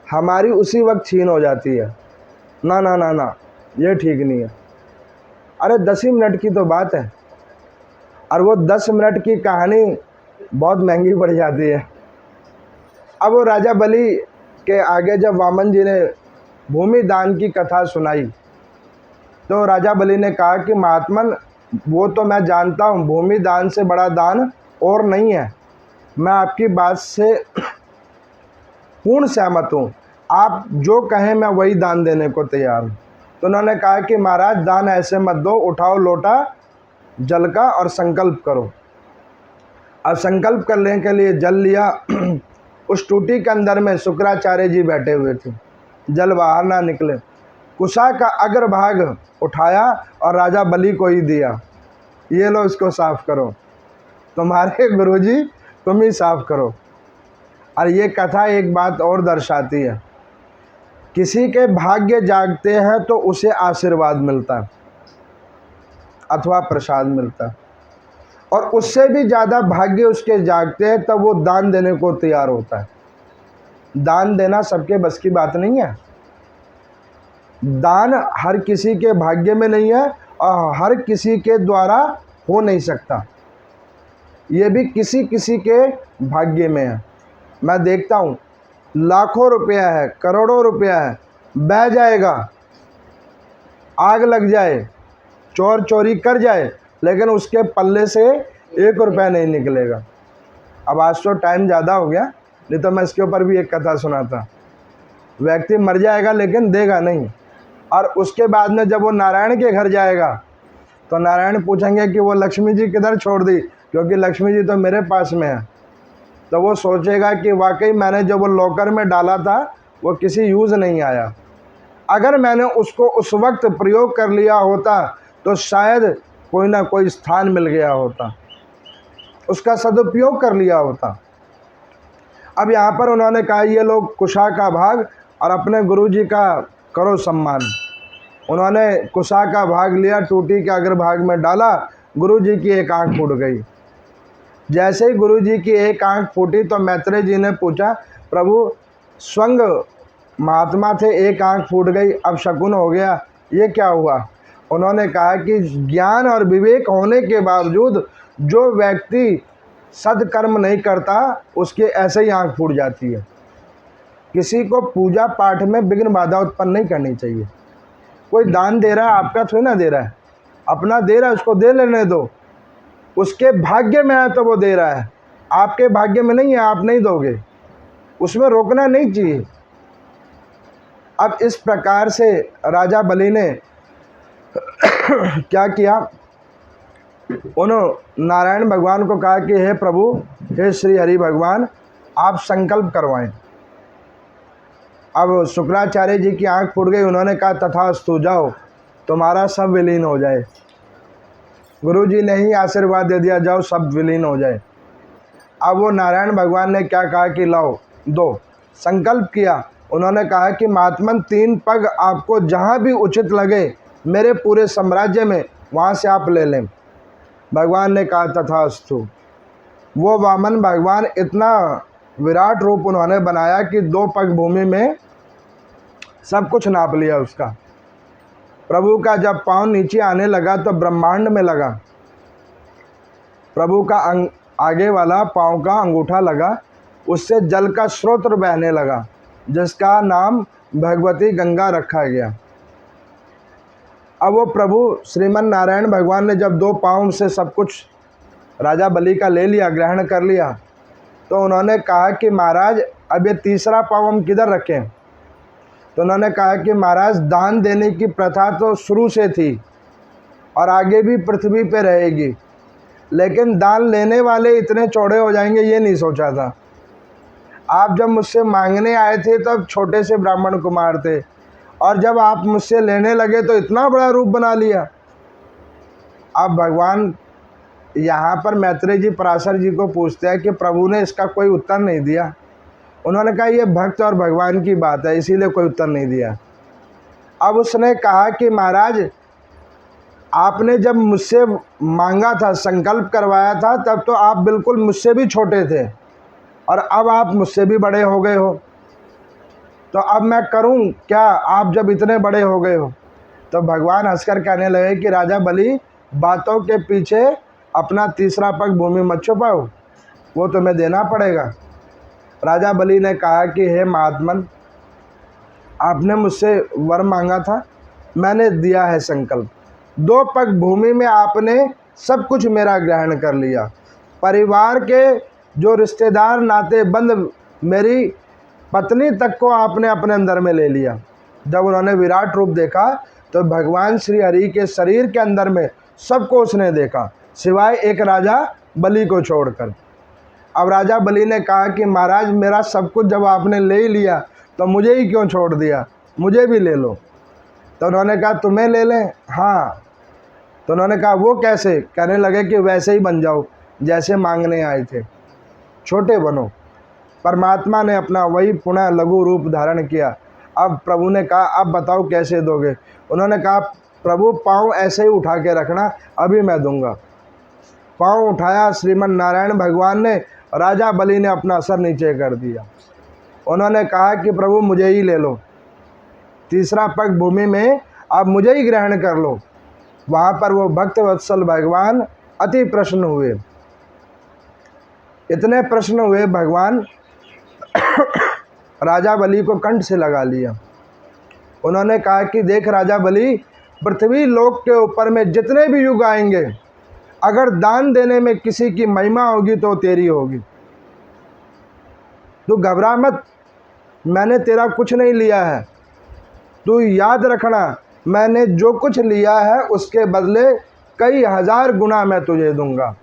हमारी उसी वक्त छीन हो जाती है। ना ना ना ना, ये ठीक नहीं है। अरे 10 ही मिनट की तो बात है, और वो 10 मिनट की कहानी बहुत महंगी पड़ जाती है। अब वो राजा बलि के आगे जब वामन जी ने भूमि दान की कथा सुनाई तो राजा बलि ने कहा कि महात्मन, वो तो मैं जानता हूँ, भूमि दान से बड़ा दान और नहीं है। मैं आपकी बात से पूर्ण सहमत हूँ, आप जो कहें मैं वही दान देने को तैयार हूँ। तो उन्होंने कहा कि महाराज, दान ऐसे मत दो, उठाओ लोटा जल का और संकल्प करो। अब संकल्प करने के लिए जल लिया। उस टूटी के अंदर में शुक्राचार्य जी बैठे हुए थे, जल बाहर ना निकले। कुशा का अग्रभाग उठाया और राजा बलि को ही दिया, ये लो इसको साफ करो, तुम्हारे गुरुजी तुम ही साफ करो। और ये कथा एक बात और दर्शाती है, किसी के भाग्य जागते हैं तो उसे आशीर्वाद मिलता है अथवा प्रसाद मिलता है, और उससे भी ज़्यादा भाग्य उसके जागते हैं तब वो दान देने को तैयार होता है। दान देना सबके बस की बात नहीं है, दान हर किसी के भाग्य में नहीं है और हर किसी के द्वारा हो नहीं सकता, ये भी किसी किसी के भाग्य में है। मैं देखता हूँ लाखों रुपया है, करोड़ों रुपया है, बह जाएगा, आग लग जाए, चोर चोरी कर जाए, लेकिन उसके पल्ले से 1 रुपया नहीं निकलेगा। अब आज तो टाइम ज़्यादा हो गया, नहीं तो मैं इसके ऊपर भी एक कथा सुनाता। व्यक्ति मर जाएगा लेकिन देगा नहीं, और उसके बाद में जब वो नारायण के घर जाएगा तो नारायण पूछेंगे कि वो लक्ष्मी जी किधर छोड़ दी, क्योंकि लक्ष्मी जी तो मेरे पास में है। तो वो सोचेगा कि वाकई मैंने जो वो लॉकर में डाला था वो किसी यूज़ नहीं आया, अगर मैंने उसको उस वक्त प्रयोग कर लिया होता तो शायद कोई ना कोई स्थान मिल गया होता, उसका सदुपयोग कर लिया होता। अब यहाँ पर उन्होंने कहा ये लोग कुशा का भाग और अपने गुरुजी का करो सम्मान। उन्होंने कुशा का भाग लिया, टूटी के अग्रभाग में डाला, गुरुजी की एक आंख फूट गई। जैसे ही गुरुजी की एक आंख फूटी तो मैत्रेय जी ने पूछा, प्रभु स्वंग महात्मा थे, एक आंख फूट गई, अब शकुन हो गया, ये क्या हुआ? उन्होंने कहा कि ज्ञान और विवेक होने के बावजूद जो व्यक्ति सदकर्म नहीं करता उसके ऐसे ही आंख फूट जाती है। किसी को पूजा पाठ में विघ्न बाधा उत्पन्न नहीं करनी चाहिए। कोई दान दे रहा है, आपका थोड़ी ना दे रहा है, अपना दे रहा है, उसको दे लेने दो। उसके भाग्य में है तो वो दे रहा है, आपके भाग्य में नहीं है, आप नहीं दोगे, उसमें रोकना नहीं चाहिए। अब इस प्रकार से राजा बलि ने क्या किया, उन्होंने नारायण भगवान को कहा कि हे प्रभु, हे श्री हरि भगवान, आप संकल्प करवाएं। अब शुक्राचार्य जी की आंख फूट गई, उन्होंने कहा तथास्तु, जाओ तुम्हारा सब विलीन हो जाए। गुरु जी ने ही आशीर्वाद दे दिया, जाओ सब विलीन हो जाए। अब वो नारायण भगवान ने क्या कहा कि लाओ दो, संकल्प किया। उन्होंने कहा कि महात्मन 3 पग आपको जहाँ भी उचित लगे मेरे पूरे साम्राज्य में, वहाँ से आप ले लें। भगवान ने कहा तथास्तु। वो वामन भगवान इतना विराट रूप उन्होंने बनाया कि 2 पग भूमि में सब कुछ नाप लिया उसका। प्रभु का जब पाँव नीचे आने लगा तो ब्रह्मांड में लगा। प्रभु का आगे वाला पाँव का अंगूठा लगा, उससे जल का स्रोत बहने लगा, जिसका नाम भगवती गंगा रखा गया। अब वो प्रभु श्रीमन नारायण भगवान ने जब 2 पाँव से सब कुछ राजा बलि का ले लिया, ग्रहण कर लिया, तो उन्होंने कहा कि महाराज अब ये तीसरा पाँव हम किधर रखें? तो उन्होंने कहा कि महाराज दान देने की प्रथा तो शुरू से थी और आगे भी पृथ्वी पे रहेगी, लेकिन दान लेने वाले इतने चौड़े हो जाएंगे ये नहीं सोचा था। आप जब मुझसे मांगने आए थे तब छोटे से ब्राह्मण कुमार थे, और जब आप मुझसे लेने लगे तो इतना बड़ा रूप बना लिया। अब भगवान यहाँ पर मैत्रेय जी पराशर जी को पूछते हैं कि प्रभु ने इसका कोई उत्तर नहीं दिया। उन्होंने कहा ये भक्त और भगवान की बात है, इसीलिए कोई उत्तर नहीं दिया। अब उसने कहा कि महाराज आपने जब मुझसे मांगा था, संकल्प करवाया था, तब तो आप बिल्कुल मुझसे भी छोटे थे और अब आप मुझसे भी बड़े हो गए हो, तो अब मैं करूं क्या आप जब इतने बड़े हो गए हो? तो भगवान हंसकर कहने लगे कि राजा बलि, बातों के पीछे अपना तीसरा पग भूमि मत छुपाओ, वो तुम्हें देना पड़ेगा। राजा बलि ने कहा कि हे महात्मन, आपने मुझसे वर मांगा था, मैंने दिया है संकल्प। 2 पग भूमि में आपने सब कुछ मेरा ग्रहण कर लिया। परिवार के जो रिश्तेदार नाते बंद, मेरी पत्नी तक को आपने अपने अंदर में ले लिया। जब उन्होंने विराट रूप देखा तो भगवान श्री हरि के शरीर के अंदर में सबको उसने देखा, सिवाय एक राजा बलि को छोड़कर। अब राजा बलि ने कहा कि महाराज, मेरा सब कुछ जब आपने ले ही लिया तो मुझे ही क्यों छोड़ दिया, मुझे भी ले लो। तो उन्होंने कहा तुम्हें ले लें? हाँ। तो उन्होंने कहा वो कैसे? कहने लगे कि वैसे ही बन जाओ जैसे मांगने आए थे, छोटे बनो। परमात्मा ने अपना वही पुनः लघु रूप धारण किया। अब प्रभु ने कहा अब बताओ कैसे दोगे? उन्होंने कहा प्रभु पाँव ऐसे ही उठा के रखना, अभी मैं दूंगा। पाँव उठाया श्रीमन नारायण भगवान ने, राजा बलि ने अपना सर नीचे कर दिया। उन्होंने कहा कि प्रभु मुझे ही ले लो, तीसरा पग भूमि में आप मुझे ही ग्रहण कर लो। वहाँ पर वो भक्त वत्सल भगवान अति प्रसन्न हुए। इतने प्रसन्न हुए भगवान राजा बलि को कंठ से लगा लिया। उन्होंने कहा कि देख राजा बलि, पृथ्वी लोक के ऊपर में जितने भी युग आएंगे, अगर दान देने में किसी की महिमा होगी तो तेरी होगी। तू घबरा मत, मैंने तेरा कुछ नहीं लिया है। तू याद रखना, मैंने जो कुछ लिया है उसके बदले कई हजार गुना मैं तुझे दूंगा,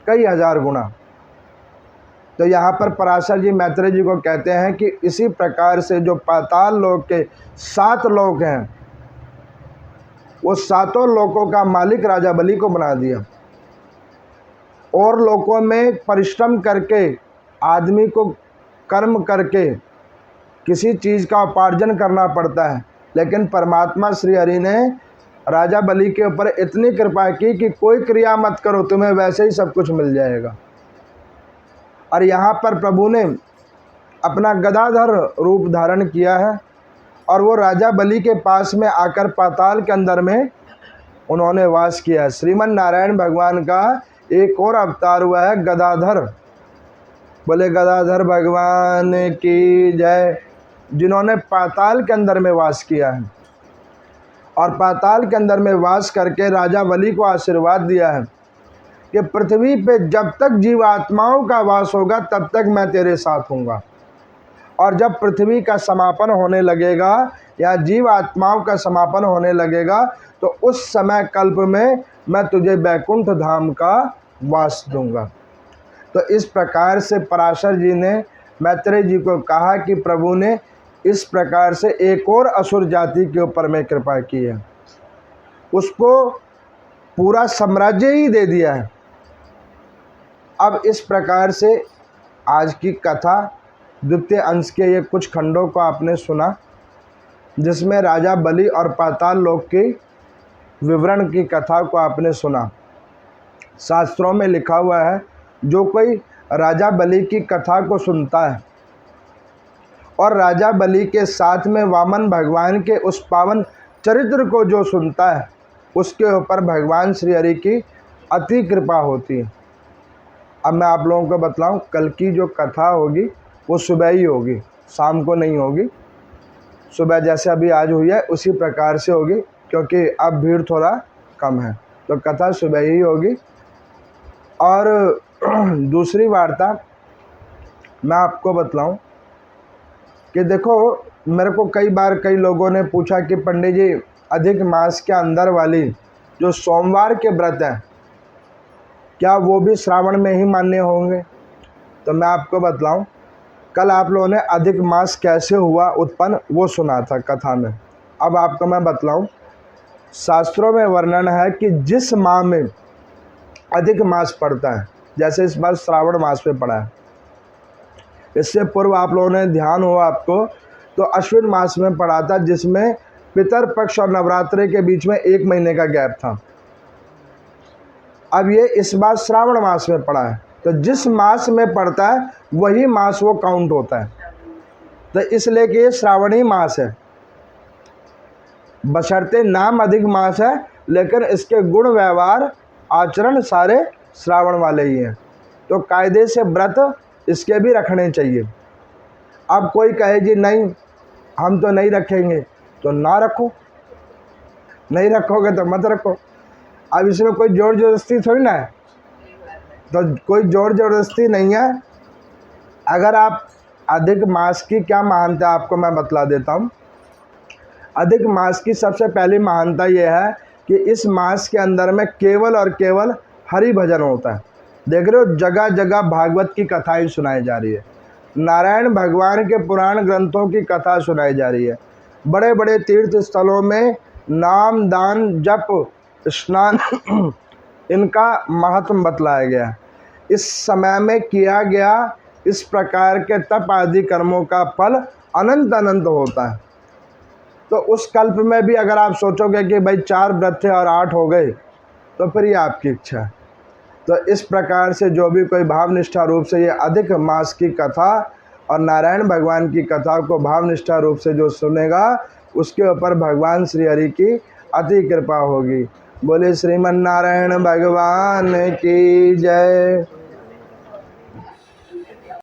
कई हजार गुना। तो यहाँ पर पराशर जी मैत्रेय जी को कहते हैं कि इसी प्रकार से जो पाताल लोक के 7 लोक हैं, वो 7 लोकों का मालिक राजा बलि को बना दिया। और लोकों में परिश्रम करके, आदमी को कर्म करके किसी चीज़ का उपार्जन करना पड़ता है, लेकिन परमात्मा श्री हरि ने राजा बलि के ऊपर इतनी कृपा की कि कोई क्रिया मत करो, तुम्हें वैसे ही सब कुछ मिल जाएगा। और यहाँ पर प्रभु ने अपना गदाधर रूप धारण किया है और वो राजा बलि के पास में आकर पाताल के अंदर में उन्होंने वास किया। श्रीमन नारायण भगवान का एक और अवतार हुआ है गदाधर। बोले गदाधर भगवान की जय, जिन्होंने पाताल के अंदर में वास किया है और पाताल के अंदर में वास करके राजा बलि को आशीर्वाद दिया है कि पृथ्वी पे जब तक जीवात्माओं का वास होगा तब तक मैं तेरे साथ हूँगा, और जब पृथ्वी का समापन होने लगेगा या जीवात्माओं का समापन होने लगेगा तो उस समय कल्प में मैं तुझे बैकुंठ धाम का वास दूंगा। तो इस प्रकार से पराशर जी ने मैत्रेय जी को कहा कि प्रभु ने इस प्रकार से एक और असुर जाति के ऊपर में कृपा की है, उसको पूरा साम्राज्य ही दे दिया है। अब इस प्रकार से आज की कथा द्वितीय अंश के ये कुछ खंडों को आपने सुना, जिसमें राजा बलि और पाताल लोक की विवरण की कथा को आपने सुना। शास्त्रों में लिखा हुआ है, जो कोई राजा बलि की कथा को सुनता है और राजा बलि के साथ में वामन भगवान के उस पावन चरित्र को जो सुनता है, उसके ऊपर भगवान श्री हरि की अति कृपा होती है। अब मैं आप लोगों को बतलाऊं, कल की जो कथा होगी वो सुबह ही होगी, शाम को नहीं होगी। सुबह जैसे अभी आज हुई है उसी प्रकार से होगी, क्योंकि अब भीड़ थोड़ा कम है, तो कथा सुबह ही होगी। और दूसरी वार्ता मैं आपको बतलाऊं कि देखो, मेरे को कई बार कई लोगों ने पूछा कि पंडित जी, अधिक मास के अंदर वाली जो सोमवार के व्रत हैं, क्या वो भी श्रावण में ही मान्य होंगे? तो मैं आपको बतलाऊं, कल आप लोगों ने अधिक मास कैसे हुआ उत्पन्न वो सुना था कथा में। अब आपको मैं बतलाऊं, शास्त्रों में वर्णन है कि जिस माह में अधिक मास पड़ता है, जैसे इस बार श्रावण मास में पड़ा है, इससे पूर्व आप लोगों ने ध्यान हो आपको तो अश्विन मास में पड़ा था, जिसमें पितर पक्ष और नवरात्रि के बीच में 1 महीने का गैप था। अब ये इस बार श्रावण मास में पड़ा है, तो जिस मास में पड़ता है वही मास वो काउंट होता है, तो इसलिए कि ये श्रावणी मास है। बशर्ते नाम अधिक मास है, लेकिन इसके गुण व्यवहार आचरण सारे श्रावण वाले ही हैं। तो कायदे से व्रत इसके भी रखने चाहिए। अब कोई कहे जी नहीं हम तो नहीं रखेंगे, तो ना रखो, नहीं रखोगे तो मत रखो। अब इसमें कोई जोर जबरदस्ती थोड़ी ना है, तो कोई जोर जबरदस्ती नहीं है। अगर आप अधिक मास की क्या महानता आपको मैं बतला देता हूँ। अधिक मास की सबसे पहली महानता यह है कि इस मास के अंदर में केवल और केवल हरि भजन होता है। देख रहे हो जगह जगह भागवत की कथाएं सुनाई जा रही है, नारायण भगवान के पुराण ग्रंथों की कथा सुनाई जा रही है, बड़े बड़े तीर्थ स्थलों में नाम दान जप स्नान इनका महत्व बतलाया गया। इस समय में किया गया इस प्रकार के तप आदि कर्मों का फल अनंत अनंत होता है। तो उस कल्प में भी अगर आप सोचोगे कि भाई 4 व्रत थे और 8 हो गए, तो फिर ये आपकी इच्छा है। तो इस प्रकार से जो भी कोई भावनिष्ठा रूप से ये अधिक मास की कथा और नारायण भगवान की कथा को भावनिष्ठा रूप से जो सुनेगा, उसके ऊपर भगवान श्री हरि की अति कृपा होगी। बोले श्रीमन नारायण भगवान की जय।